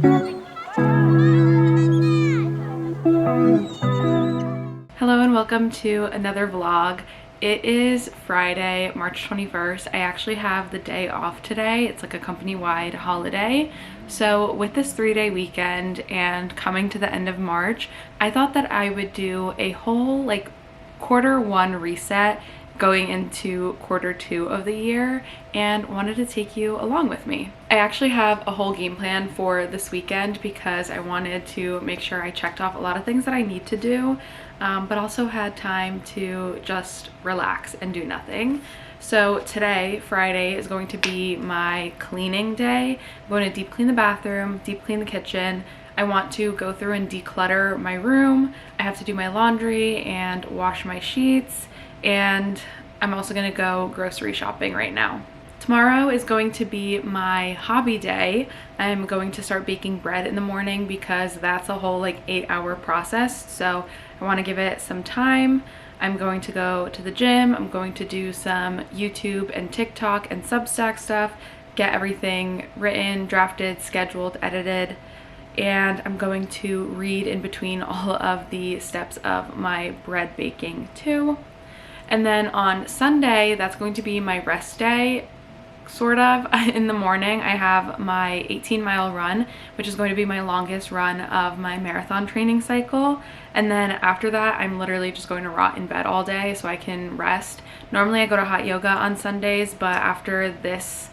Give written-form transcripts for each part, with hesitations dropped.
Hello and welcome to another vlog. It is Friday, March 21st. I actually have the day off today. It's like a company-wide holiday. So with this 3-day weekend and coming to the end of March, I thought that I would do a whole like quarter 1 reset going into quarter 2 of the year and wanted to take you along with me. I actually have a whole game plan for this weekend because I wanted to make sure I checked off a lot of things that I need to do, but also had time to just relax and do nothing. So today, Friday, is going to be my cleaning day. I'm going to deep clean the bathroom, deep clean the kitchen. I want to go through and declutter my room. I have to do my laundry and wash my sheets, and I'm also gonna go grocery shopping right now. Tomorrow is going to be my hobby day. I'm going to start baking bread in the morning because that's a whole like 8-hour process. So I want to give it some time. I'm going to go to the gym. I'm going to do some YouTube and TikTok and Substack stuff, get everything written, drafted, scheduled, edited, and I'm going to read in between all of the steps of my bread baking too. And then on Sunday, that's going to be my rest day, sort of. In the morning, I have my 18-mile run, which is going to be my longest run of my marathon training cycle. And then after that, I'm literally just going to rot in bed all day so I can rest. Normally, I go to hot yoga on Sundays, but after this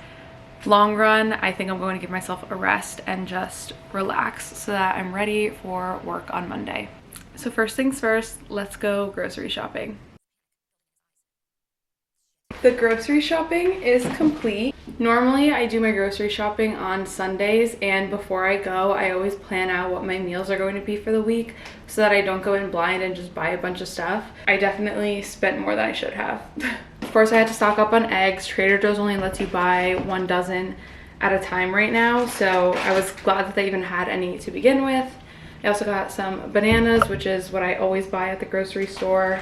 long run, I think I'm going to give myself a rest and just relax so that I'm ready for work on Monday. So first things first, let's go grocery shopping. The grocery shopping is complete. Normally I do my grocery shopping on Sundays, and before I go I always plan out what my meals are going to be for the week so that I don't go in blind and just buy a bunch of stuff. I definitely spent more than I should have. Of course I had to stock up on eggs. Trader Joe's only lets you buy 1 dozen at a time right now, so I was glad that they even had any to begin with. I also got some bananas, which is what I always buy at the grocery store.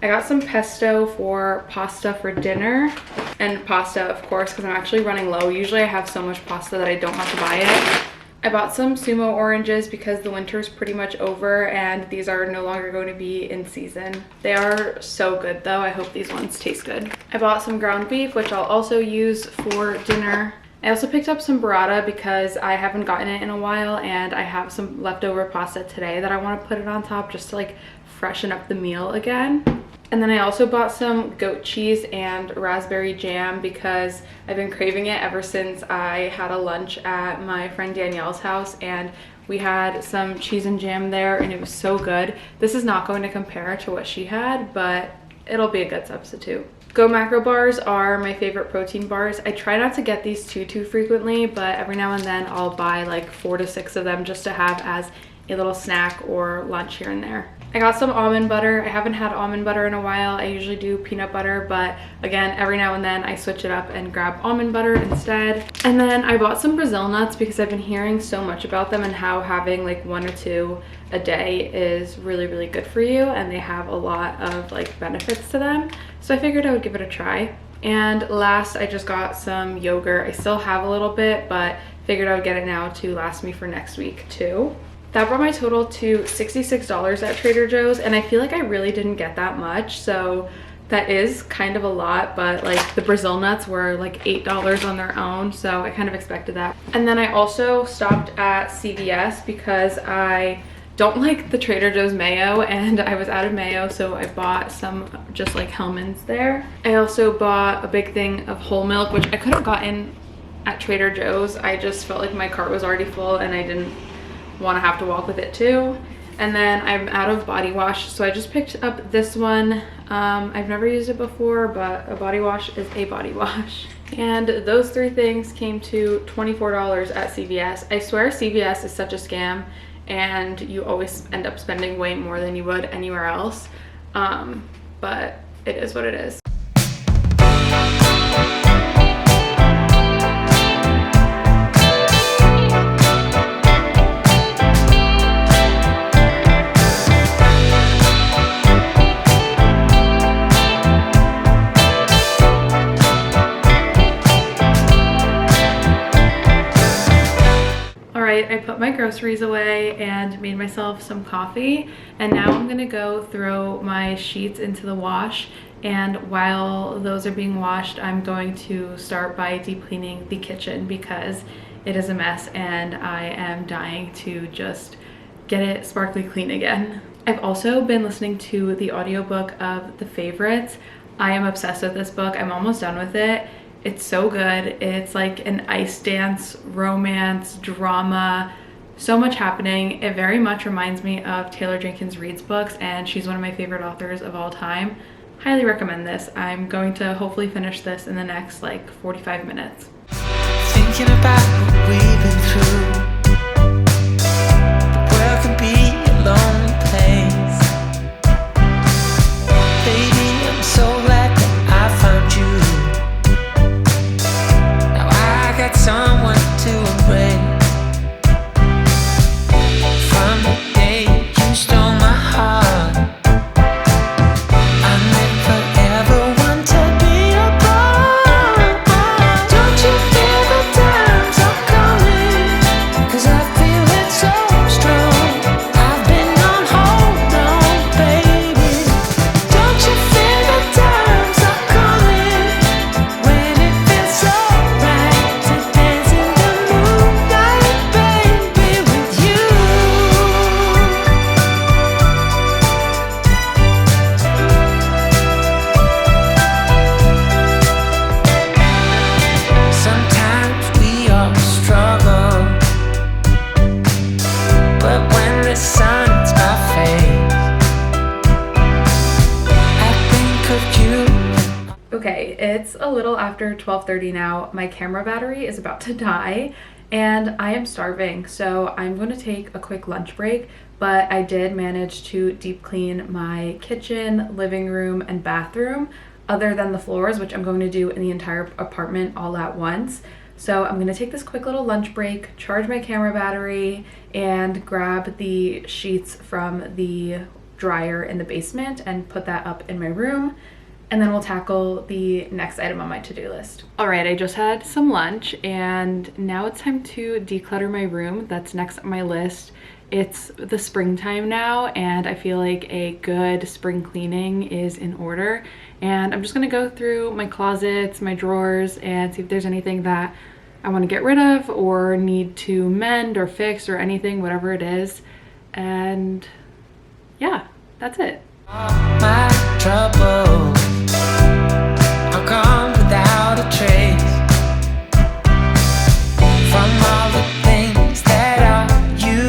I got some pesto for pasta for dinner, and pasta of course because I'm actually running low. Usually I have so much pasta that I don't have to buy it. I bought some sumo oranges because the winter is pretty much over and these are no longer going to be in season. They are so good though. I hope these ones taste good. I bought some ground beef, which I'll also use for dinner. I also picked up some burrata because I haven't gotten it in a while, and I have some leftover pasta today that I want to put it on top just to like freshen up the meal again. And then I also bought some goat cheese and raspberry jam because I've been craving it ever since I had a lunch at my friend Danielle's house, and we had some cheese and jam there and it was so good. This is not going to compare to what she had, but it'll be a good substitute. Go Macro bars are my favorite protein bars. I try not to get these too frequently, but every now and then I'll buy like 4 to 6 of them just to have as a little snack or lunch here and there. I got some almond butter. I haven't had almond butter in a while. I usually do peanut butter, but again, every now and then I switch it up and grab almond butter instead. And then I bought some Brazil nuts because I've been hearing so much about them and how having like 1 or 2 a day is really good for you, and they have a lot of like benefits to them. So I figured I would give it a try. And last, I just got some yogurt. I still have a little bit, but figured I would get it now to last me for next week too. That brought my total to $66 at Trader Joe's, and I feel like I really didn't get that much, so that is kind of a lot, but like the Brazil nuts were like $8 on their own, so I kind of expected that. And then I also stopped at CVS because I don't like the Trader Joe's mayo and I was out of mayo, so I bought some just like Hellmann's there. I also bought a big thing of whole milk, which I could have gotten at Trader Joe's. I just felt like my cart was already full and I didn't want to have to walk with it too. And then I'm out of body wash, so I just picked up this one. I've never used it before, but a body wash is a body wash. And those 3 things came to $24 at CVS. I swear CVS is such a scam and you always end up spending way more than you would anywhere else, but it is what it is. right, I put my groceries away and made myself some coffee, and now I'm gonna go throw my sheets into the wash. And while those are being washed, I'm going to start by deep cleaning the kitchen because it is a mess and I am dying to just get it sparkly clean again. I've also been listening to the audiobook of The Favorites. I am obsessed with this book. I'm almost done with it. It's so good. It's like an ice dance, romance, drama, so much happening. It very much reminds me of Taylor Jenkins Reid's books, and she's one of my favorite authors of all time. Highly recommend this. I'm going to hopefully finish this in the next like 45 minutes. Thinking about what we've been through. The world can be a lonely place. Baby, I'm so glad that I found you. Now I got someone to embrace. From the day you stole my heart, Okay, it's a little after 12:30 now. My camera battery is about to die and I am starving, so I'm going to take a quick lunch break, but I did manage to deep clean my kitchen, living room, and bathroom, other than the floors, which I'm going to do in the entire apartment all at once. So I'm going to take this quick little lunch break, charge my camera battery, and grab the sheets from the dryer in the basement and put that up in my room. And then we'll tackle the next item on my to-do list. All right, I just had some lunch and now it's time to declutter my room. That's next on my list. It's the springtime now and I feel like a good spring cleaning is in order. And I'm just gonna go through my closets, my drawers, and see if there's anything that I wanna get rid of or need to mend or fix or anything, whatever it is. And yeah, that's it. My trouble, I'll come without a trace from all the things that are you.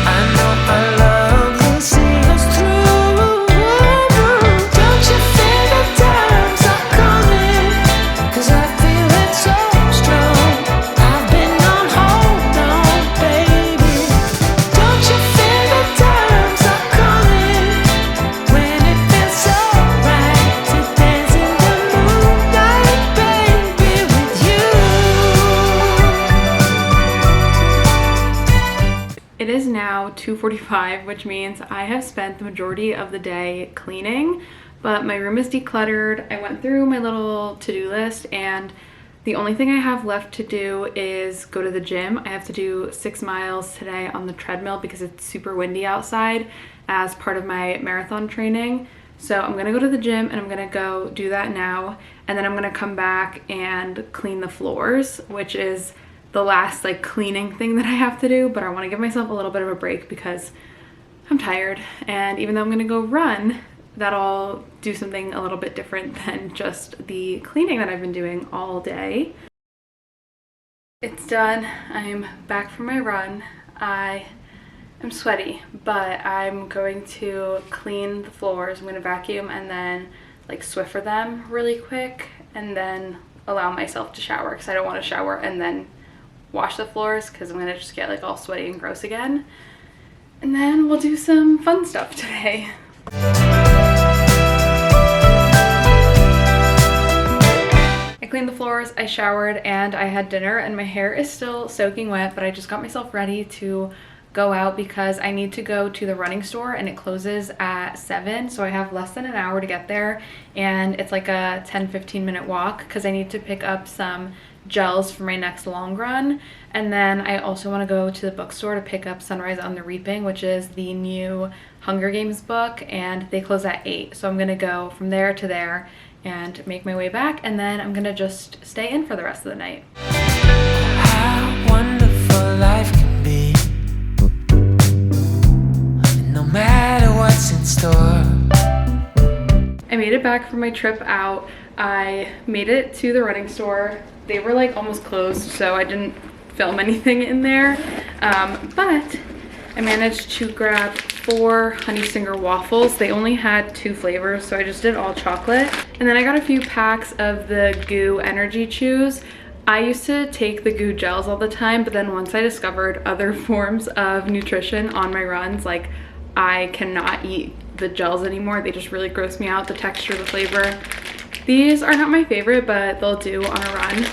I know our love will see us through. Don't you feel the times are coming? 'Cause I feel it so strong. I've been on hold on, baby. Don't you feel the times are coming? When it feels so right to dance in the moonlight, baby, with you. It is now 2:45, which means I have spent the majority of the day cleaning, but my room is decluttered. I went through my little to-do list and the only thing I have left to do is go to the gym. I have to do 6 miles today on the treadmill because it's super windy outside as part of my marathon training. So I'm gonna go to the gym and I'm gonna go do that now. And then I'm gonna come back and clean the floors, which is the last like cleaning thing that I have to do, but I wanna give myself a little bit of a break because I'm tired. And even though I'm gonna go run, that'll do something a little bit different than just the cleaning that I've been doing all day. It's done. I'm back from my run. I am sweaty, but I'm going to clean the floors. I'm gonna vacuum and then like Swiffer them really quick and then allow myself to shower because I don't want to shower and then wash the floors because I'm gonna just get like all sweaty and gross again. And then we'll do some fun stuff today. I cleaned the floors, I showered, and I had dinner, and my hair is still soaking wet, but I just got myself ready to go out because I need to go to the running store and it closes at 7, so I have less than an hour to get there, and it's like a 10-15 minute walk because I need to pick up some gels for my next long run. And then I also want to go to the bookstore to pick up Sunrise on the Reaping, which is the new Hunger Games book, and they close at 8. So I'm gonna go from there to there and make my way back, and then I'm gonna just stay in for the rest of the night. How wonderful life can be, no matter what's in store. I made it back from my trip out. I made it to the running store. They were like almost closed, so I didn't film anything in there, but I managed to grab 4 honey stinger waffles. They only had 2 flavors, so I just did all chocolate. And then I got a few packs of the Goo energy chews. I used to take the Goo gels all the time, but then once I discovered other forms of nutrition on my runs, like I cannot eat the gels anymore. They just really gross me out, the texture, the flavor. These are not my favorite, but they'll do on a run.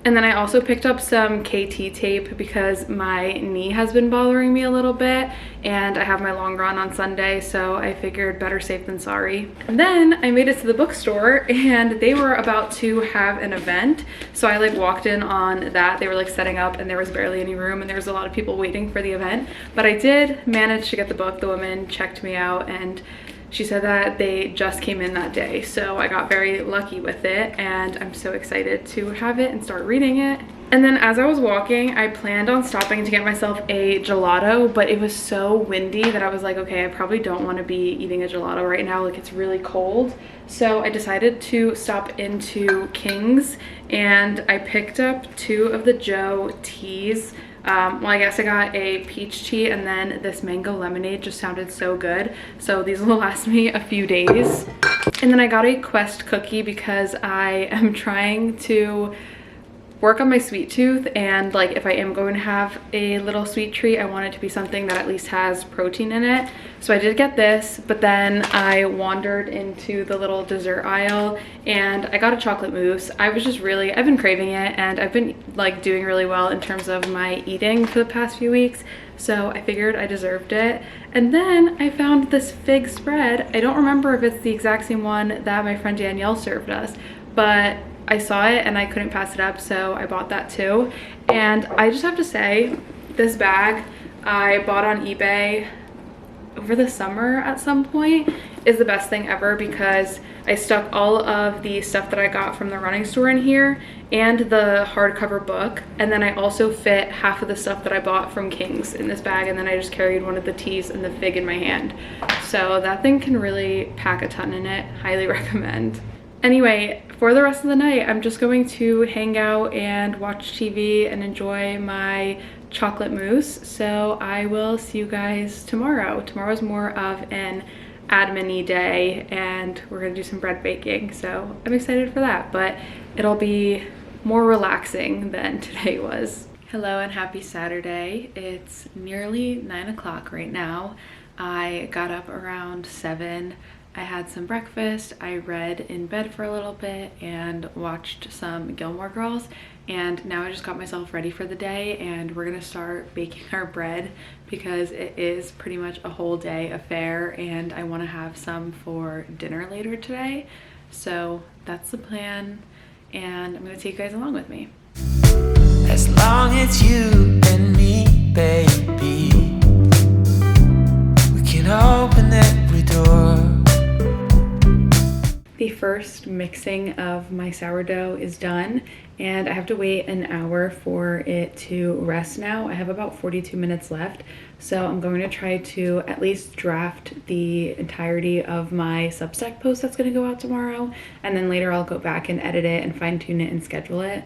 And then I also picked up some KT tape because my knee has been bothering me a little bit, and I have my long run on Sunday, so I figured better safe than sorry. And then I made it to the bookstore, and they were about to have an event, so I like walked in on that. They were like setting up, and there was barely any room, and there was a lot of people waiting for the event, but I did manage to get the book. The woman checked me out, and she said that they just came in that day, so I got very lucky with it, and I'm so excited to have it and start reading it. And then as I was walking, I planned on stopping to get myself a gelato, but it was so windy that I was like, okay, I probably don't want to be eating a gelato right now, like it's really cold. So I decided to stop into King's, and I picked up 2 of the Joe teas. Well, I guess I got a peach tea, and then this mango lemonade just sounded so good. So these will last me a few days. And then I got a Quest cookie because I am trying to work on my sweet tooth, and like if I am going to have a little sweet treat, I want it to be something that at least has protein in it. So I did get this, but then I wandered into the little dessert aisle and I got a chocolate mousse. I've been craving it, and I've been like doing really well in terms of my eating for the past few weeks, so I figured I deserved it. And then I found this fig spread. I don't remember if it's the exact same one that my friend Danielle served us, but I saw it and I couldn't pass it up, so I bought that too. And I just have to say, this bag I bought on eBay over the summer at some point is the best thing ever, because I stuck all of the stuff that I got from the running store in here and the hardcover book, and then I also fit half of the stuff that I bought from King's in this bag, and then I just carried one of the teas and the fig in my hand. So that thing can really pack a ton in it. Highly recommend. Anyway, for the rest of the night, I'm just going to hang out and watch TV and enjoy my chocolate mousse. So I will see you guys tomorrow. Tomorrow's more of an admin-y day, and we're gonna do some bread baking. So I'm excited for that, but it'll be more relaxing than today was. Hello and happy Saturday. It's nearly 9 o'clock right now. I got up around 7. I had some breakfast, I read in bed for a little bit and watched some Gilmore Girls, and now I just got myself ready for the day, and we're gonna start baking our bread because it is pretty much a whole day affair, and I want to have some for dinner later today. So that's the plan, and I'm gonna take you guys along with me. As long as you and me, baby, we can open every door. The first mixing of my sourdough is done, and I have to wait an hour for it to rest now. I have about 42 minutes left, so I'm going to try to at least draft the entirety of my Substack post that's going to go out tomorrow, and then later I'll go back and edit it and fine-tune it and schedule it.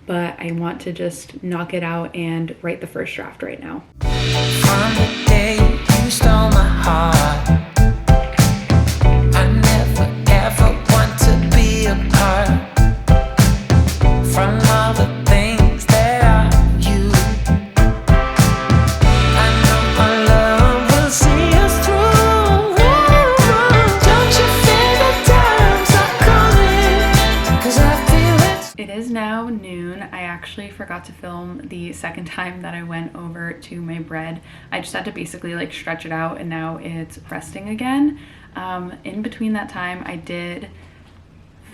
But I want to just knock it out and write the first draft right now. From the day you stole my heart, I never ever want to be apart from all the things that are you. I know my love will see us through. Don't you feel the times are coming? 'Cause I feel it. It is now noon. I actually forgot to film the second time that I went over to my bread. I just had to basically like stretch it out, and now it's resting again. In between that time, I did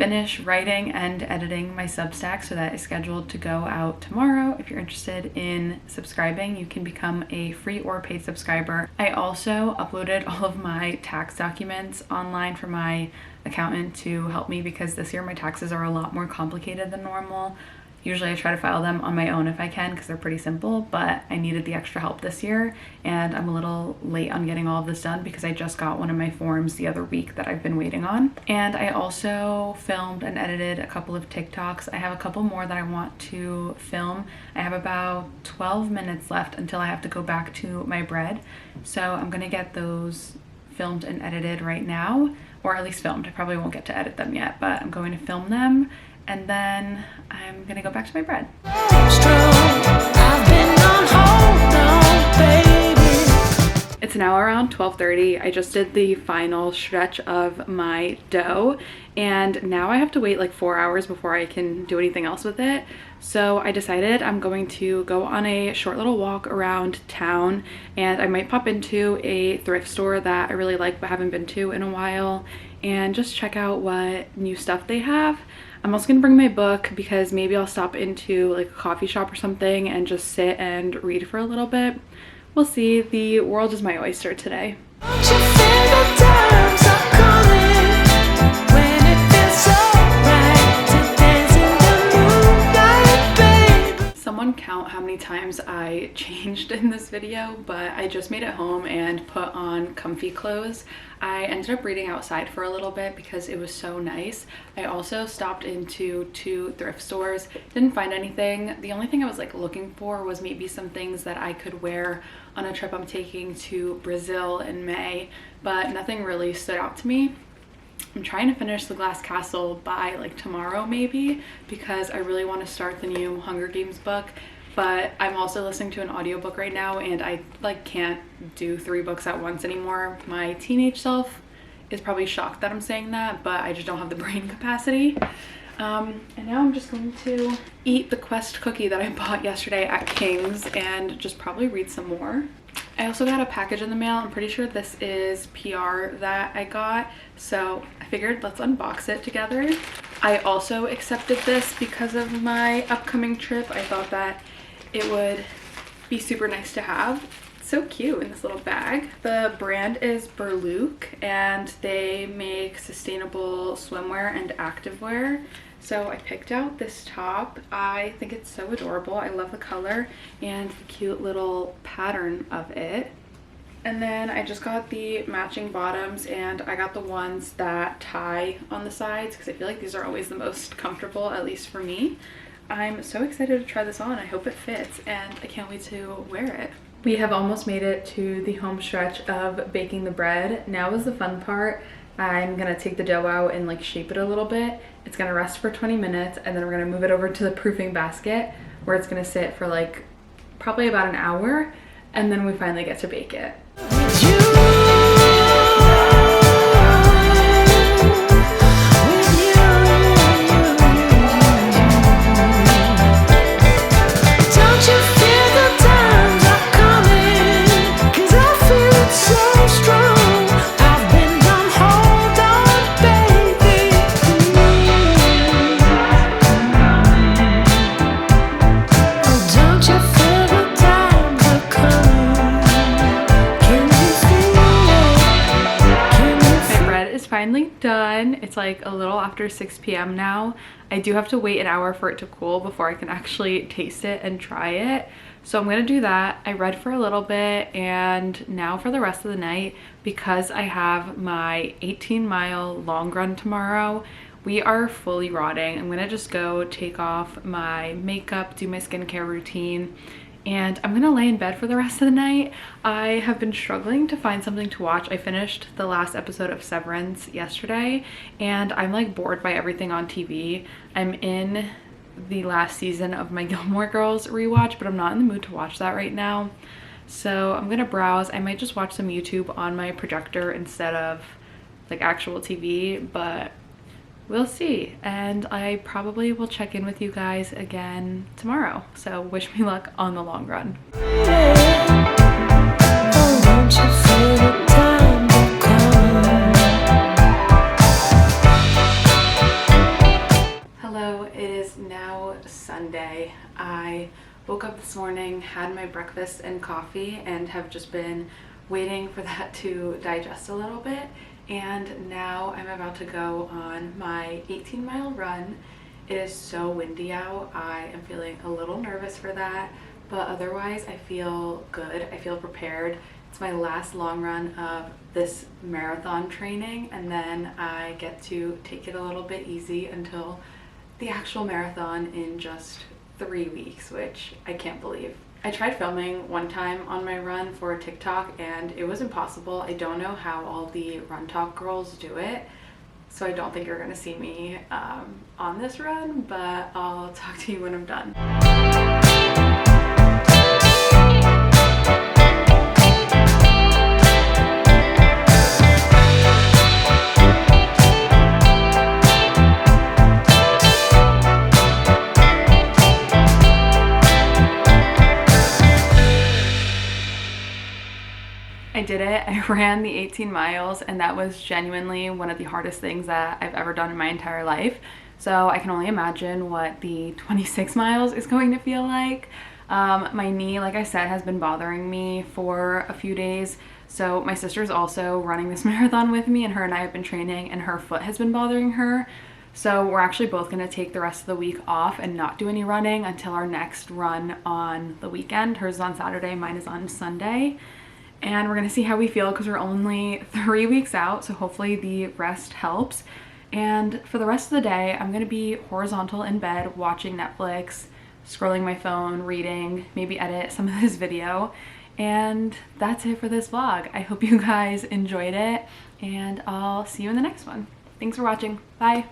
finish writing and editing my Substack, so that is scheduled to go out tomorrow. If you're interested in subscribing, you can become a free or paid subscriber. I also uploaded all of my tax documents online for my accountant to help me, because this year my taxes are a lot more complicated than normal. Usually I try to file them on my own if I can, because they're pretty simple, but I needed the extra help this year, and I'm a little late on getting all of this done because I just got one of my forms the other week that I've been waiting on. And I also filmed and edited a couple of TikToks. I have a couple more that I want to film. I have about 12 minutes left until I have to go back to my bread, so I'm gonna get those filmed and edited right now, or at least filmed. I probably won't get to edit them yet, but I'm going to film them, and then I'm gonna go back to my bread. It's now around 12:30. I just did the final stretch of my dough, and now I have to wait like 4 hours before I can do anything else with it. So I decided I'm going to go on a short little walk around town, and I might pop into a thrift store that I really like but haven't been to in a while, and just check out what new stuff they have. I'm also gonna bring my book, because maybe I'll stop into like a coffee shop or something and just sit and read for a little bit. We'll see. The world is my oyster today. Someone count how many times I changed in this video, but I just made it home and put on comfy clothes. I ended up reading outside for a little bit because it was so nice. I also stopped into 2 thrift stores, didn't find anything. The only thing I was like looking for was maybe some things that I could wear on a trip I'm taking to Brazil in May, but nothing really stood out to me. I'm trying to finish The Glass Castle by like tomorrow maybe, because I really want to start the new Hunger Games book, but I'm also listening to an audiobook right now, and I like can't do 3 books at once anymore. My teenage self is probably shocked that I'm saying that, but I just don't have the brain capacity. And now I'm just going to eat the Quest cookie that I bought yesterday at King's and just probably read some more. I also got a package in the mail. I'm pretty sure this is PR that I got, so I figured let's unbox it together. I also accepted this because of my upcoming trip. I thought that it would be super nice to have. It's so cute in this little bag. The brand is Berluke, and they make sustainable swimwear and activewear. So I picked out this top. I think it's so adorable. I love the color and the cute little pattern of it. And then I just got the matching bottoms, and I got the ones that tie on the sides because I feel like these are always the most comfortable, at least for me. I'm so excited to try this on. I hope it fits, and I can't wait to wear it. We have almost made it to the home stretch of baking the bread. Now is the fun part. I'm gonna take the dough out and like shape it a little bit. It's gonna rest for 20 minutes, and then we're gonna move it over to the proofing basket where it's gonna sit for like probably about an hour, and then we finally get to bake it. Finally done. It's like a little after 6 p.m. now. I do have to wait an hour for it to cool before I can actually taste it and try it. So I'm gonna do that. I read for a little bit, and now for the rest of the night, because I have my 18-mile long run tomorrow, we are fully rotting. I'm gonna just go take off my makeup, do my skincare routine, and I'm gonna lay in bed for the rest of the night. I have been struggling to find something to watch. I finished the last episode of Severance yesterday, and I'm like bored by everything on TV. I'm in the last season of my Gilmore Girls rewatch, but I'm not in the mood to watch that right now. So I'm gonna browse. I might just watch some YouTube on my projector instead of like actual TV, but we'll see. And I probably will check in with you guys again tomorrow. So wish me luck on the long run. I woke up this morning, had my breakfast and coffee, and have just been waiting for that to digest a little bit. And now I'm about to go on my 18-mile run. It is so windy out. I am feeling a little nervous for that, but otherwise I feel good. I feel prepared. It's my last long run of this marathon training, and then I get to take it a little bit easy until the actual marathon in just 3 weeks, which I can't believe. I tried filming one time on my run for TikTok and it was impossible. I don't know how all the Run Talk girls do it, so I don't think you're gonna see me on this run, but I'll talk to you when I'm done. I did it. I ran the 18 miles and that was genuinely one of the hardest things that I've ever done in my entire life. So I can only imagine what the 26 miles is going to feel like. My knee, like I said, has been bothering me for a few days. So my sister's also running this marathon with me, and her and I have been training, and her foot has been bothering her. So we're actually both going to take the rest of the week off and not do any running until our next run on the weekend. Hers is on Saturday, mine is on Sunday. And we're gonna see how we feel because we're only 3 weeks out, so hopefully the rest helps. And for the rest of the day, I'm gonna be horizontal in bed, watching Netflix, scrolling my phone, reading, maybe edit some of this video. And that's it for this vlog. I hope you guys enjoyed it, and I'll see you in the next one. Thanks for watching. Bye.